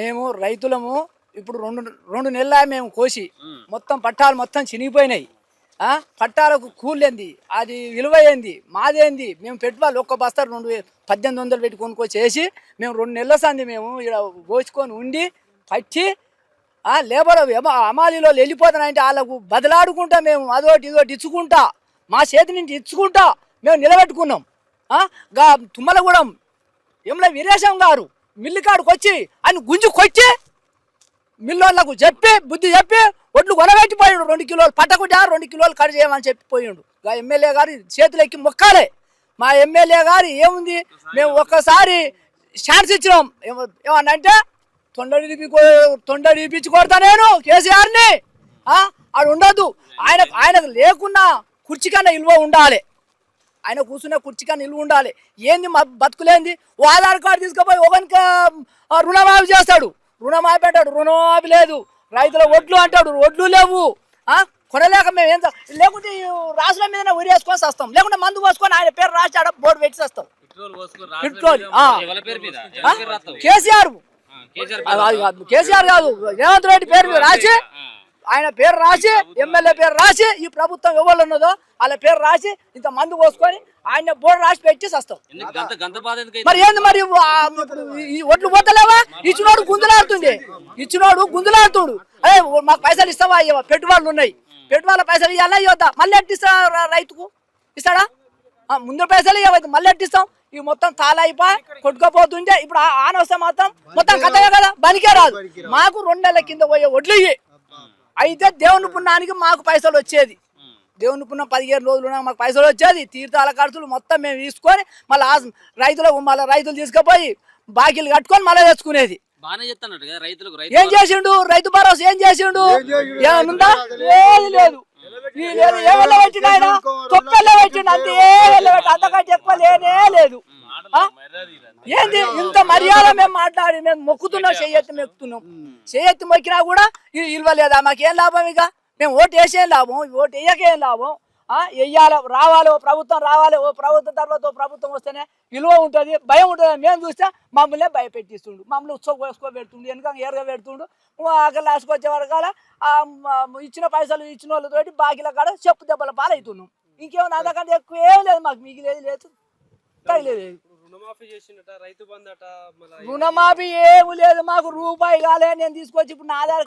మేము రైతులము ఇప్పుడు రెండు నెలల మేము కోసి మొత్తం పట్టాలు మొత్తం చినిగిపోయినాయి. పట్టాలకు కూలేంది, అది విలువైంది, మాదేంది. మేము పెట్టుబడులు ఒక్క బస్తా 1800 పెట్టి కొనుక్కొచ్చేసి మేము 2 నెలల సంది మేము ఇక్కడ కోసుకొని ఉండి పట్టి లేబర్ అమాలీలో వెళ్ళిపోతానంటే వాళ్ళకు బదలాడుకుంటా మేము అదోటి ఇదోటి ఇచ్చుకుంటా మా చేతి నుంచి ఇచ్చుకుంటా మేము నిలబెట్టుకున్నాం. తుమ్మలగూడెం ఎమ్మెల్యే వీరేశం గారు మిల్లు కాడికి వచ్చి ఆయన గుంజు కొట్టి మిల్లోళ్ళకు చెప్పి బుద్ధి చెప్పి ఒడ్లు కొనబెట్టిపోయాడు. 2 కిలోలు పట్టకుండా 2 కిలోలు కట్ చేయమని చెప్పిపోయాడు. ఎమ్మెల్యే గారి చేతులు ఎక్కి మొక్కాలే. మా ఎమ్మెల్యే గారు ఏముంది, మేము ఒక్కసారి ఛాన్స్ ఇచ్చినాం. ఏమన్నంటే తొండ ఇప్పించి కొడతా నేను కేసీఆర్ని. ఆడు ఉండద్దు, ఆయనకు లేకున్నా కుర్చీ కన్నా విలువ ఉండాలి, ఆయన కూర్చున్న కుర్చీ కన్నా నిలువ ఉండాలి. ఏంది మా బతుకులేంది? ఓ ఆధార్ కార్డు తీసుకుపోయి ఒకరికి రుణమాఫీ చేస్తాడు, రుణమాఫీ అంటాడు, రుణమాఫీ లేదు. రైతుల ఒడ్లు అంటాడు, ఒడ్లు లేవు. కొనలేక మేము ఏం లేకుంటే రాసుల మీద ఉరేసుకొని వస్తాం, లేకుంటే మందు పోసుకొని ఆయన పేరు రాసి ఆడ బోర్డు పెట్టి వస్తాం. పెట్రోల్ కేసీఆర్ కాదు, రేవంత్ రెడ్డి పేరు మీద రాసి, ఆయన పేరు రాసి, ఎమ్మెల్యే పేరు రాసి, ఈ ప్రభుత్వం ఎవరు ఉన్నదో వాళ్ళ పేరు రాసి ఇంత మందు పోసుకొని ఆయన బోర్డు రాసి పెట్టి వస్తాం. మరి ఏంది మరి ఒడ్లు పోతలేవా? ఇచ్చినోడు గుంజులాడుతుడు. అదే మాకు పైసలు ఇస్తావా? పెట్టుబడులు ఉన్నాయి, పెట్టుబడుల పైసలు ఇవ్వాలా ఇవ్వద్దా? మళ్ళీ ఎట్టిస్తా? రైతుకు ఇస్తాడా? ముందు పైసలు ఇవ్వద్దు, మళ్ళీ ఎట్టిస్తాం? ఇవి మొత్తం తాళైపోయి కొట్టుకపోతుంటే ఇప్పుడు ఆనవసరం మొత్తం కథగా కదా, బనికే రాదు. మాకు 2 నెలల కింద పోయే ఒడ్లు ఇవి అయితే దేవుని పుణ్యానికి మాకు పైసలు వచ్చేది. దేవుని పుణ్యం 15 రోజులు మాకు పైసలు వచ్చేది. తీర్థాల ఖర్చులు మొత్తం మేము తీసుకొని మళ్ళీ రైతులు తీసుకుపోయి బాకీలు కట్టుకొని మళ్ళీ తెచ్చుకునేది. ఏం చేసిండు రైతు భరోసా? ఏం చేసిండు? ఏమనుందా? ఏది లేదు. ఏ వెళ్ళ పెట్టిండు ఆయన? తొక్కల్లో పెట్టిండు అంతే. ఏ వెళ్ళ పెట్టి అంతకంటే ఎక్కువ లేనే లేదు. ఏంది ఇంత మర్యాద? మేము మాట్లాడి మేము మొక్కుతున్నాం, చెయ్యెత్తి మొక్కుతున్నాం. చెయ్యెత్తి మొక్కినా కూడా ఇవ్వలేదా? మాకేం లాభం? ఇక మేము ఓటు వేసేం లాభం, ఓటు వేయకేం లాభం? వెయ్యాలి, రావాలి, ఓ ప్రభుత్వం రావాలి. ఓ ప్రభుత్వం తర్వాత ఓ ప్రభుత్వం వస్తేనే విలువ ఉంటుంది, భయం ఉంటుంది. మేము చూస్తే మమ్మల్ని భయపెట్టిస్తుండు, మమ్మల్ని ఉత్సవ పెడుతుండు, వెనుక ఏరుగా పెడుతుండు. అక్కడ లాస్ట్కి వచ్చే వరకాల ఇచ్చిన పైసలు ఇచ్చిన వాళ్ళతోటి బాకీల కాడ చెప్పు దెబ్బల పాలవుతున్నాం. ఇంకేమన్నా అంతకంటే ఎక్కువ ఏం లేదు మాకు, మిగిలేదు లేదు, తగిలేదు. రుణమాఫీ ఏమి లేదు మాకు, రూపాయి కాలే. నేను తీసుకొచ్చి ఇప్పుడు నా ఆధార్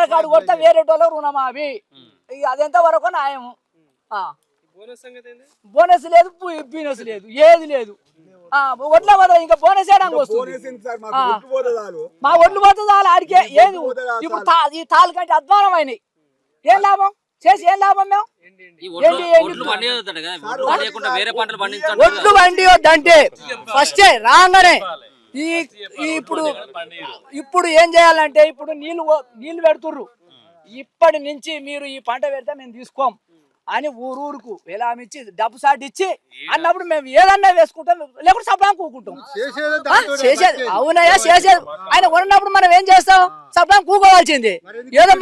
కార్డు కొడతా వేరే వాళ్ళ రుణమాఫీ. అదెంత వరకు న్యాయము? బోనస్ లేదు, బీనస్ లేదు, ఏది లేదు. ఒడ్ల పోతుంది, ఇంకా బోనస్ వేయడానికి వస్తుంది. మా ఒడ్లు పోతుంది ఆడికే. ఏది ఇప్పుడు ఈ తాళ్ళు కంటే అధ్వానమైనవి. ఏం లాభం చేసి? ఏం లాభం? మేము ఒడ్లు వండి వద్దంటే ఫస్టే రాగానే ఇప్పుడు ఏం చేయాలంటే, ఇప్పుడు నీళ్లు పెడుతుర్రు. ఇప్పటి నుంచి మీరు ఈ పంట పెడితే మేము తీసుకోం అని ఊరుకు వేలామిచ్చి డబ్బు సాటి ఇచ్చి అన్నప్పుడు మేము ఏదన్నా వేసుకుంటాం, లేకుంటే సప్లా కూకుంటాం. చేసేది అవునయ్యా, చేసేది ఆయన కొన్నప్పుడు మనం ఏం చేస్తాం? సప్లా కూకోవాల్సింది. ఏదో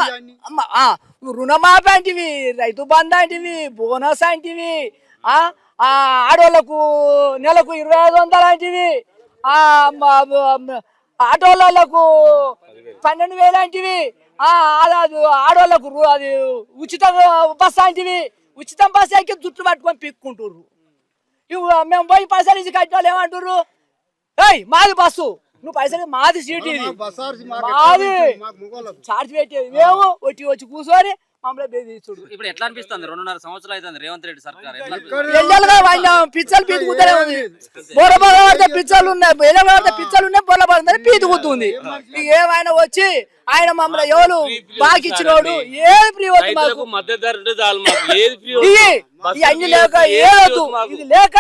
రుణమాఫీ అంటివి, రైతు బంధు అంటివి, బోనస్ అంటివి, ఆడోళ్లకు నెలకు 2500 అంటివి, ఆటోలకు 12,000 అంటివి, ఆడోళ్లకు అది ఉచిత బస్సు అంటివి. ఉచితం బస్సు ఎక్కి జుట్టు పట్టుకొని పిక్కుంటుర్రు. మేము పోయి పైసలు ఇచ్చి కట్టిన వాళ్ళు ఏమంటుర్రు? ఏయ్ మాది బస్సు, నువ్వు పైసలు మాది సీట్, ఇది మాది చార్జ్ పెట్టేది మేము. వచ్చి కూర్చొని మమ్మల్ని బెదిరిస్తుడు. ఇప్పుడు ఎట్లా అనిపిస్తుంది? 2.5 సంవత్సరాలు అవుతుంది రేవంత్ రెడ్డి సర్కార్. పిచ్చలు పీతుకుతూనే ఉంది. బొరబడితే పిచ్చలు ఉన్నాయి, పిచ్చలు ఉన్నాయి, బొరబడి పీతుకుతుంది. ఏమైనా వచ్చి ఆయన మమ్మల్ని ఎవరు బాకి ఇచ్చినోడు ఏది ఫ్రీ వద్దు మాకు, అన్ని లేక ఏదు ఇది లేక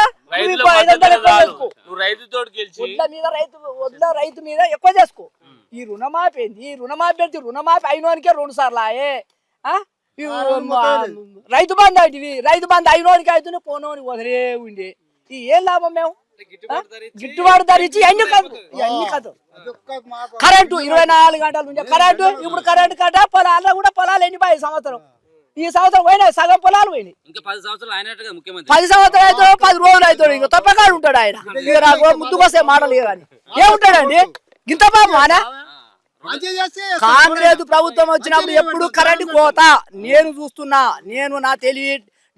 రైతు మీద ఎక్కువ చేసుకో. ఈ రుణమాఫీ ఏంది? ఈ రుణమాఫీ పెడితే రుణమాఫీ అయినోనికే 2 సార్లు ఆయే. రైతు బంధు అంటివి, రైతు బంధు అయినోనికి అవుతుంది, పోనోని వదిలే ఉండే. ఈ ఏం లాభం? మేము గిట్టుబాటు ధర ఇచ్చి అన్ని కథ. కరెంటు 24 గంటలు ఉండే కరెంటు. ఇప్పుడు కరెంటు కట్ట పొలాల్లో కూడా పొలాలు ఎండిపోయాయి. సంవత్సరం ఈ సంవత్సరం పోయినాయి, సగం పొలాలు పోయినాయి. 10 సంవత్సరాలు అయితే 10 రోజులు అవుతాడు. ఇంకా తప్పకాడు ఉంటాడు ఆయన. ఇక నాకు ముందుకొస్తే మాటలు కానీ ఏముంటాడండి? గింత బాబు అనా కాంగ్రెస్ ప్రభుత్వం వచ్చినప్పుడు ఎప్పుడు కరెంట్ కోత నేను చూస్తున్నా. నేను నా తెలివి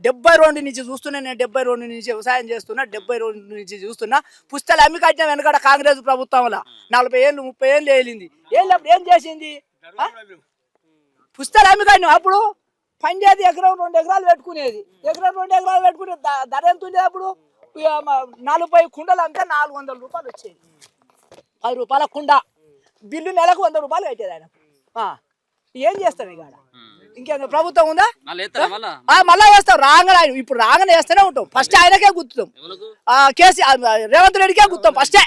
72 నుంచి చూస్తున్నా. నేను 72 నుంచి వ్యవసాయం చేస్తున్నా. 72 నుంచి చూస్తున్నా. పుస్తకాలు అమ్మి కట్టిన వెనకడ కాంగ్రెస్ ప్రభుత్వంలో 40 ఏళ్ళు 30 ఏళ్ళు వెళ్ళింది. ఏళ్ళప్పుడు ఏం చేసింది? పుస్తకాలు అమ్మి కట్టిన అప్పుడు పంజాబీ ఎకరం 2 ఎకరాలు పెట్టుకునేది. ఎకరం 2 ఎకరాలు పెట్టుకునే ధర ఎంత ఉండేది అప్పుడు? 40 కుండలు అంతా 400 రూపాయలు వచ్చేది. 10 రూపాయల కుండ బిల్లు నెలకు 100 రూపాయలు కట్టేది ఆయన. ఏం చేస్తాం ఇక ఇంకేం ప్రభుత్వం ఉందా? మళ్ళా వేస్తాం రాగానే. ఇప్పుడు రాగానే వేస్తూనే ఉంటాం. ఫస్ట్ ఆయనకే గుర్తుతాం. కేసీఆర్ రేవంత్ రెడ్డికే గుర్తాం ఫస్టే.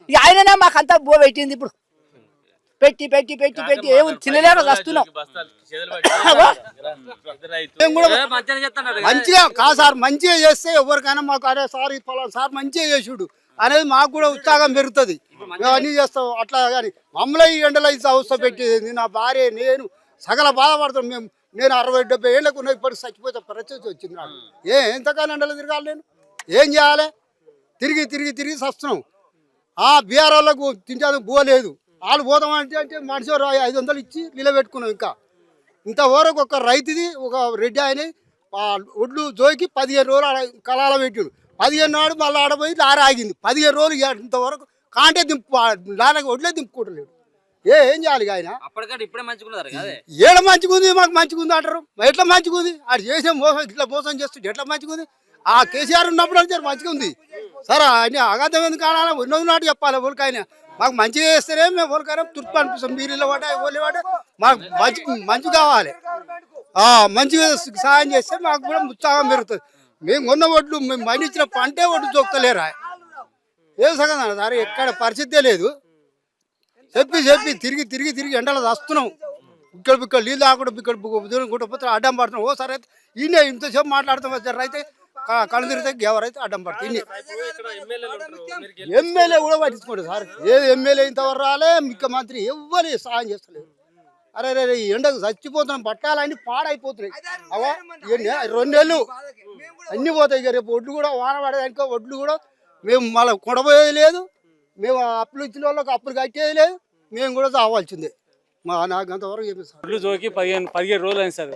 ఇక ఆయననే మాకు అంతా బో పెట్టింది. ఇప్పుడు పెట్టి పెట్టి పెట్టి పెట్టి ఏమి తినలేక వస్తున్నాం. మంచిగా కాదు సార్, మంచిగా చేస్తే ఎవరికైనా మాకు అరే సార్ ఈ పొలం సార్ మంచిగా చేసుడు అనేది మాకు కూడా ఉత్సాహం పెరుగుతుంది. మేము అన్నీ చేస్తాం. అట్లా కానీ మమ్మల్ని ఈ ఎండలో ఈ అవస్థ పెట్టేది నా భార్య నేను సగల బాధపడతాం. నేను 60-70 ఏళ్ళకు ఉన్న ఇప్పటికి చచ్చిపోతే పరిస్థితి వచ్చింది నాకు. ఎంతకాలం ఎండలో తిరగాలి? నేను ఏం చేయాలి? తిరిగి తిరిగి తిరిగి వస్తున్నాం. బీఆర్ వాళ్ళకు తింటే పోలేదు. వాళ్ళు పోతామంటే మనిషి 500 ఇచ్చి నిలబెట్టుకున్నాం. ఇంతవరకు ఒక రైతుది ఒక రెడ్డి ఆయన ఒడ్లు జోకి 15 రోజులు కళాల పెట్టాడు. 15 నాడు మళ్ళీ ఆడపోయి లారీ ఆగింది. 15 రోజులు ఇంతవరకు కాంటే లారీ ఒడ్లే దింపుకుంటలేడు. ఏం చేయాలి ఆయన? ఏడ మంచిగుంది మాకు మంచిగుంది అంటారు. ఎట్లా మంచిగుంది? ఆడు చేసే మోసం ఇట్లా మోసం చేస్తుంటే ఎట్లా మంచిగుంది? కేసీఆర్ ఉన్నప్పుడు అంటే మంచిగా ఉంది సార్. ఆయన అగాధం ఎందుకు ఆడాలి? ఉన్నది నాటు చెప్పాలి. ఊరికైనా మాకు మంచిగా చేస్తేనే మేము ఊరికైనా తుర్పు అనిపిస్తాం. మీరు ఇల్లు పడ్డా ఓళ్ళు పడ్డా మాకు మంచి కావాలి. మంచిగా సహాయం చేస్తే మాకు కూడా ఉత్సాహం పెరుగుతుంది. మేము కొన్న ఒడ్లు మేము పండించిన పంటే ఒడ్డు చూస్తలేరా? ఏం సగం సార్ ఎక్కడ పరిస్థితే లేదు. చెప్పి చెప్పి తిరిగి తిరిగి తిరిగి ఎండలో వస్తున్నాం. ఇక్కడ నీళ్ళు ఆకుండా ఇక్కడ గుట్టపోతే అడ్డం పడుతున్నాం. ఓ సార్ అయితే ఈయన ఇంతసేపు మాట్లాడుతాం సార్. అయితే కళ్ళు తిరిగితే ఎవరైతే అడ్డం పడుతుంది. ఎమ్మెల్యే కూడా పట్టించుకోండి సార్. ఎమ్మెల్యే ఇంతవరకు రాలే. ముఖ్యమంత్రి ఎవరు సహాయం చేస్తలేదు. అరే రే ఎండకు చచ్చిపోతున్నాం. పట్టాలన్నీ పాడైపోతున్నాయి. 2 నెలలు అన్నీ పోతాయి. ఇక రేపు ఒడ్లు కూడా వాన పడేదానికో ఒడ్లు కూడా మేము మళ్ళీ కొడబోయేది లేదు. మేము అప్పులు ఇచ్చిన వాళ్ళకి అప్పులు కట్టేది లేదు. మేము కూడా చావాల్సిందే. నాకు అంతవరకు చెప్పి సార్ ఒడ్లు జోకి 15 రోజులు అయింది సార్.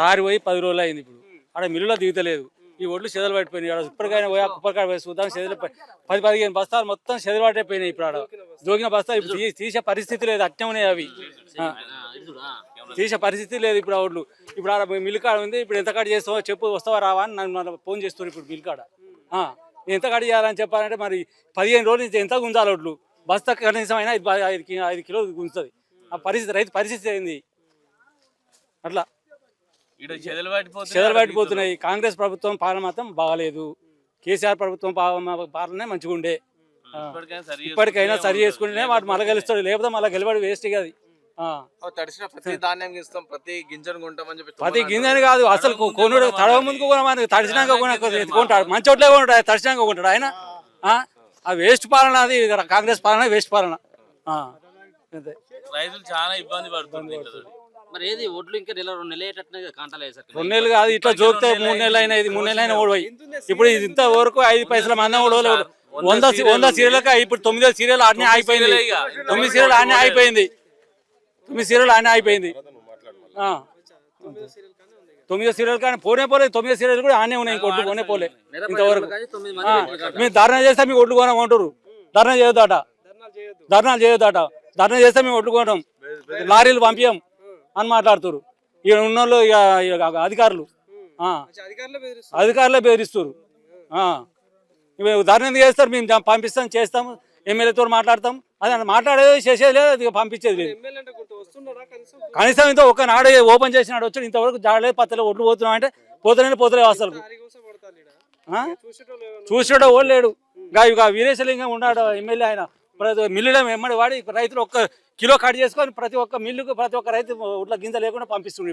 లారీ పోయి 10 రోజులు అయింది. ఇప్పుడు ఆడ మిల్లులో దిగుతలేదు. ఈ ఒడ్లు చెదలు పట్టిపోయినాయి. ఆడ ఇప్పటికైనా పోయి కుప్పరికాయ పోయి చూద్దాం. చెదలు 10-15 బస్తాలు మొత్తం చెదలు పట్టిపోయినాయి. ఇప్పుడు ఆడ జోగిన బస్తా ఇప్పుడు తీసే పరిస్థితి లేదు. అట్నే ఉన్నాయి అవి. తీసే పరిస్థితి లేదు ఇప్పుడు ఆ ఒడ్లు. ఇప్పుడు ఆడ మిల్లు కాడ ఉంది. ఇప్పుడు ఎంత కాడ చేస్తావో చెప్పు, వస్తావా రావా అని నన్ను ఫోన్ చేస్తున్నారు. ఇప్పుడు మిల్లు కాడ ఎంత కాడ చేయాలని చెప్పాలంటే మరి 15 రోజుల నుంచి ఎంత గుంజాలి ఒడ్లు? బస్తా కనీసం అయినా 5 కిలోలు గుంజుతుంది. ఆ పరిస్థితి రైతు పరిస్థితి అయింది. అట్లా చెదలు పట్టిపోతున్నాయి. కాంగ్రెస్ ప్రభుత్వం పాలన మాత్రం బాగాలేదు. కేసీఆర్ ప్రభుత్వం పాలనే మంచిగా ఉండే. ఇప్పటికైనా సరి చేసుకుంటేనే వాడు మళ్ళీ గెలుస్తాడు. లేకపోతే మళ్ళీ గెలబడి వేస్ట్ కాదు. ప్రతి గింజని కాదు అసలు కొనుడు తడవ ముందుకు తడిచినాక కొంటాడు. మంచి చోట్లే కొంటాడు. తడిచినాక కొంటాడు ఆయన. ఆ వేస్ట్ పాలన. అది కాంగ్రెస్ పాలన వేస్ట్ పాలన. రైతులు చాలా ఇబ్బంది పడుతుంది. మరి ఏది ఒడ్లు ఇంకా 2 నెలలు కాంటాలు 2 నెలలు కాదు. ఇట్లా జోకితే 3 నెలలు అయినా 3 నెలలు అయినా ఓడిపోయి. ఇప్పుడు ఇంత వరకు 5 పైసల మందం ఓడవలే. 100 సీరియల్కి ఇప్పుడు 9 సీరియల్ ఆడనే అయిపోయింది. 9 సీరియల్ ఆడనే అయిపోయింది. 9 సీరియల్ ఆడనే అయిపోయింది. 9 సీరియల్ కానీ పోనే పోలేదు. 9 సీరియల్ కూడా ఆనే ఉన్నాయి. ఒడ్లు పోనే పోలే ఇంతవరకు. మేము ధర్నా చేస్తే మీకు ఒడ్లు కొనమంటారు. ధర్నా చేయొద్దట. ధర్నాలు చేయొద్దట. ధర్నా చేస్తే మేము ఒడ్లు కొనడం. లారీలు పంపించాం అని మాట్లాడుతారు. ఇక్కడ ఉన్న వాళ్ళు అధికారులు బెదిరిస్తారు. ధర్నా చేస్తారు. మేము పంపిస్తాం, చేస్తాము, ఎమ్మెల్యేతో మాట్లాడతాం. అది మాట్లాడేది చేసేది లేదు. అది పంపించేది లేదు. కనీసం ఇంత ఒక నాడు ఓపెన్ చేసినాడు వచ్చాడు. ఇంతవరకు జాడలేదు పత్తలే. ఒడ్లు పోతున్నాం అంటే పోతలేవు అసలు. చూసాడో ఓడు లేడు. ఇక వీరేశలింగం ఉన్నాడు ఎమ్మెల్యే. ఆయన మిల్లులో ఎమ్మడి వాడి రైతులు 1 కిలో కట్ చేసుకొని ప్రతి ఒక్క మిల్లుకు ప్రతి ఒక్క రైతు ఒడ్ల గింజ లేకుండా పంపిస్తుంది.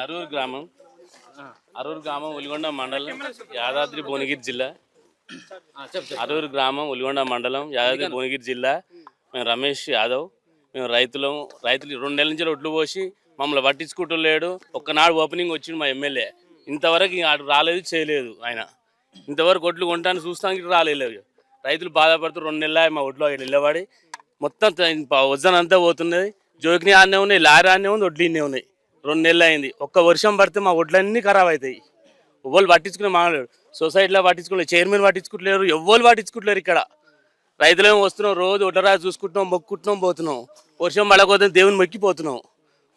అరూరు గ్రామం ఉలిగొండ మండలం యాదాద్రి భువనగిరి జిల్లా. అరూరు గ్రామం ఉలిగొండ మండలం యాదాద్రి భువనగిరి జిల్లా. మేము రమేష్ యాదవ్. మేము రైతులు 2 నెలల నుంచి ఒడ్లు పోసి మమ్మల్ని పట్టించుకుంటూ లేడు. ఒక్కనాడు ఓపెనింగ్ వచ్చిండు మా ఎమ్మెల్యే, ఇంతవరకు ఇంక ఆడు రాలేదు చేయలేదు. ఆయన ఇంతవరకు ఒడ్లు కొంటాను చూస్తానికి రాలేదు. రైతులు బాధపడుతూ 2 నెలలు మా ఒడ్లు నిలబడి మొత్తం వజన్ అంతా పోతున్నది. జోకిని ఆనే ఉన్నాయి, లారీ ఆనే ఉంది, ఒడ్లు ఇన్నే ఉన్నాయి. 2 నెలలు అయింది. ఒక్క వర్షం పడితే మా ఒడ్లన్నీ ఖరాబ్ అవుతాయి. ఎవ్వరు పట్టించుకునే మానలేడు. సొసైటీలో పట్టించుకోలేదు, చైర్మన్ పట్టించుకుంటలేరు, ఎవ్వరు పట్టించుకుంటలేరు. ఇక్కడ రైతులేమో వస్తున్నాం, రోజు ఒడ్లరాజు చూసుకుంటున్నాం, మొక్కుంటున్నాం, పోతున్నాం. వర్షం పడకపోతే దేవుని మొక్కిపోతున్నాం.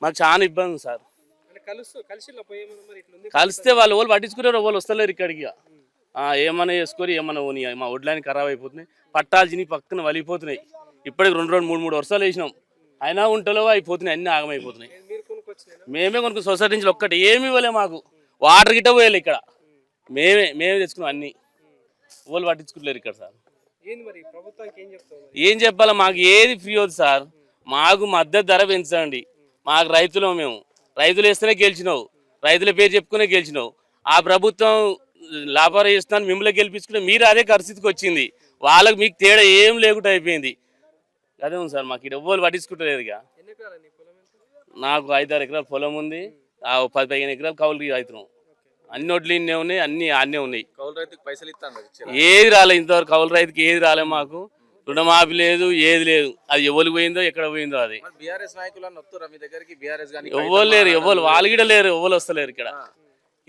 మాకు చాలా ఇబ్బంది ఉంది సార్. కలిస్తే వాళ్ళు ఎవరు పట్టించుకున్నారు, ఎవరు వస్తలేరు ఇక్కడికి. ఏమన్నా చేసుకొని ఏమన్నా పోనీ, మా ఒడ్లని ఖరాబ్ అయిపోతున్నాయి. పట్టాల్సిని పక్కన వలిగిపోతున్నాయి. ఇప్పటికి 2-3 వర్షాలు వేసినాం, అయినా ఉంటలో అయిపోతున్నాయి, అన్ని ఆగమైపోతున్నాయి. మేమే కొనుక్కుని సొసైటీ నుంచి ఒక్కటి ఏమి ఇవ్వలే మాకు. వాటర్ గిట్ట పోయాలి ఇక్కడ, మేమే తెచ్చుకున్నాం అన్ని. వాళ్ళు పట్టించుకుంటలేరు ఇక్కడ సార్. ఏం చెప్పాలా, మాకు ఏది ఫ్రీ అవుతుంది సార్. మాకు మద్దతు ధర పెంచండి. మాకు రైతులు, మేము రైతులు వేస్తేనే గెలిచినావు, రైతుల పేరు చెప్పుకునే గెలిచినావు. ఆ ప్రభుత్వం లాభాలు చేస్తున్నాను మిమ్మల్ని గెలిపించుకుంటే మీరు అదే పరిస్థితికి వచ్చింది. వాళ్ళకి మీకు తేడా ఏం లేకుండా అయిపోయింది. అదే ఉంది సార్, మాకు ఇక్కడ ఎవ్వరు పట్టించుకుంటలేదు. ఇక నాకు 5-6 ఎకరాల పొలం ఉంది, 10-15 ఎకరాలు కౌలు రైతున్నాం. అన్ని ఒడ్లు ఇన్నే ఉన్నాయి, అన్ని ఆన్నే ఉన్నాయి. కౌలు రైతుకి పైసలు ఇస్తాను ఏది రాలే ఇంతవరకు, కౌలు రైతుకి ఏది రాలే. మాకు రుణమాఫీ లేదు, ఏది లేదు. అది ఎవరికి పోయిందో ఎక్కడ పోయిందో. అది బీఆర్ఎస్ నాయకులు వస్తారా మీ దగ్గరికి? బీఆర్ఎస్ గానీ ఎవ్వరు లేరు, ఎవరు వాళ్ళు కూడా లేరు, ఎవరు వస్తలేరు ఇక్కడ.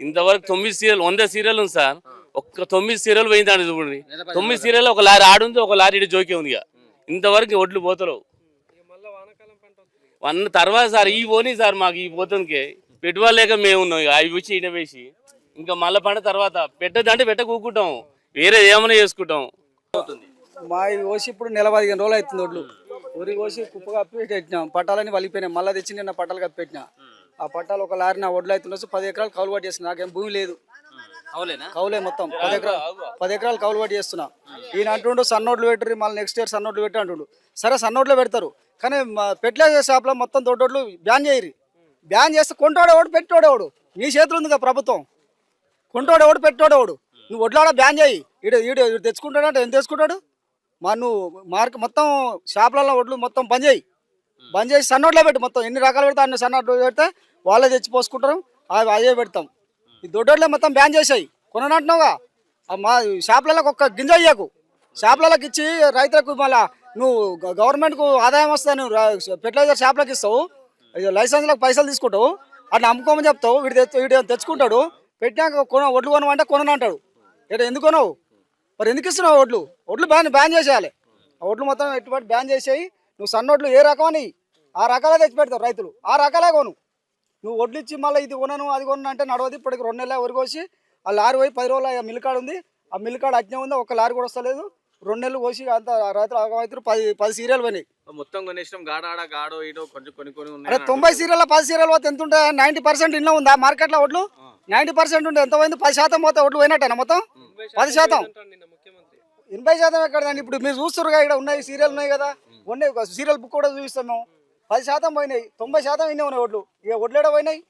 ఇంతవరకు 9 సీరియల్ 100 సీరియల్ ఉంది సార్. ఒక్క 9 సీరియల్ పోయిందండి చూడండి. 9 సీరియల్ ఒక లారీ ఆడుంది, ఒక లారీ ఇటు జోకే ఉంది. ఇంతవరకు ఒడ్లు పోతలేవు. తర్వాత సార్ ఈ పోనీ సార్, మాకు ఈ పోతానికి పెట్టుబడి లేక మేము ఉన్నాం. అవి వచ్చి ఈడ వేసి ఇంకా మళ్ళీ పంట తర్వాత పెట్టదంటే పెట్ట కూకుంటాం, వేరే ఏమైనా చేసుకుంటాం. మా ఇది కోసి ఇప్పుడు 15 రోజులు అవుతుంది. ఒడ్లు ఊరి కోసి కుప్ప కప్పి పెట్టినాం, పట్టాలని వలిపోయినాయి. మళ్ళీ తెచ్చి నిన్న పట్టాలు కప్పి పెట్టినా. ఆ పట్టాలు ఒక లారీ నా ఒడ్లు అవుతుండొచ్చు. 10 ఎకరాలు కౌలు పట్టి చేస్తున్నా. నాకేం భూమి లేదు, కౌలే మొత్తం 10 ఎకరాలు కౌలు పట్టి చేస్తున్నా. ఈయన అంటుండు సన్నోడ్లు పెట్టరు, మళ్ళీ నెక్స్ట్ ఇయర్ సన్నోడ్లు పెట్టి అంటుండు. సరే సన్నోడ్లు పెడతారు, కానీ ఫెర్టిలైజర్ షాప్లో మొత్తం దొడ్డోడ్లు బ్యాన్ చేయరు. బ్యాన్ చేస్తే కొంటోడేవాడు పెట్టోడేవాడు. నీ చేతులు ఉంది కదా ప్రభుత్వం. కొంటోడేవాడు పెట్టోడేవాడు. నువ్వు ఒడ్లాడ బ్యాన్ చేయి. ఈడు తెచ్చుకుంటాడంటే ఎంత తెచ్చుకుంటాడు? మా మొత్తం షాపులలో ఒడ్లు మొత్తం బంద్ చేసి సన్నోడ్లో పెట్టి మొత్తం ఎన్ని రకాలు పెడతా అన్ని సన్నోడ్లు పెడితే వాళ్ళే తెచ్చి పోసుకుంటారు. అదే పెడతాం. ఈ దొడ్డోడ్లే మొత్తం బ్యాన్ చేసాయి. కొననంటున్నావుగా, మా షాపులలో ఒక్క గింజ అయ్యాకు. షాపులకి ఇచ్చి రైతులకు మళ్ళీ నువ్వు గవర్నమెంట్కు ఆదాయం వస్తా, నువ్వు ఫెర్టిలైజర్ షాపులకు ఇస్తావు, లైసెన్స్లకు పైసలు తీసుకుంటావు, అట్లా అమ్ముకోమని చెప్తావు. వీడు తెచ్చుకుంటాడు, పెట్టినాక ఒడ్లు కొనమంటే కొననంటాడు. ఎందుకు కొనవు మరి? ఎందుకు ఇస్తున్నావు ఒడ్లు? ఒడ్లు బ్యాన్ చేసేయాలి. ఆ ఒడ్లు మొత్తం ఎటువంటి బ్యాన్ చేసేయి. నువ్వు సన్నొడ్లు ఏ రకమని ఆ రకాలే తెచ్చి పెడతావు. రైతులు ఆ రకాలే కొను. నువ్వు ఒడ్లు ఇచ్చి మళ్ళీ ఇది కొనను అది కొను అంటే నడవది. ఇప్పటికి 2 నెలల వరకు వచ్చి ఆ లారీ పోయి 10 రోజులు మిల్కాడు ఉంది. ఆ మిల్కాడు అజ్ఞ ఉంది, ఒక లారీ కూడా వస్తలేదు. 2 నెలలు పోసి అంత రైతులు ఆగమైతులు. 10 సీరియల్ పోయినాయి మొత్తం. కొనేసినాం గాడో ఇటో కొంచెం కొన్ని అరే 90 సీరియల్ 10 సీరియల్ పోతే ఎంత ఉంటాయి? 90% ఇంట్లో ఉందా మార్కెట్లో ఒడ్లు? 90% ఉంటే ఎంత పోయింది? 10% పోతే ఒడ్లు పోయినట్టేనా మొత్తం? 10%, 80% ఎక్కడదండి? ఇప్పుడు మీరు చూస్తున్నారు ఇక్కడ ఉన్నాయి సీరియల్ ఉన్నాయి కదా, ఉన్నాయి సీరియల్ బుక్ కూడా చూపిస్తాం మేము. 10% పోయినాయి, 90% ఇన్నే ఉన్నాయి ఒడ్లు. ఇక ఒడ్లు ఎక్కడ పోయినాయి?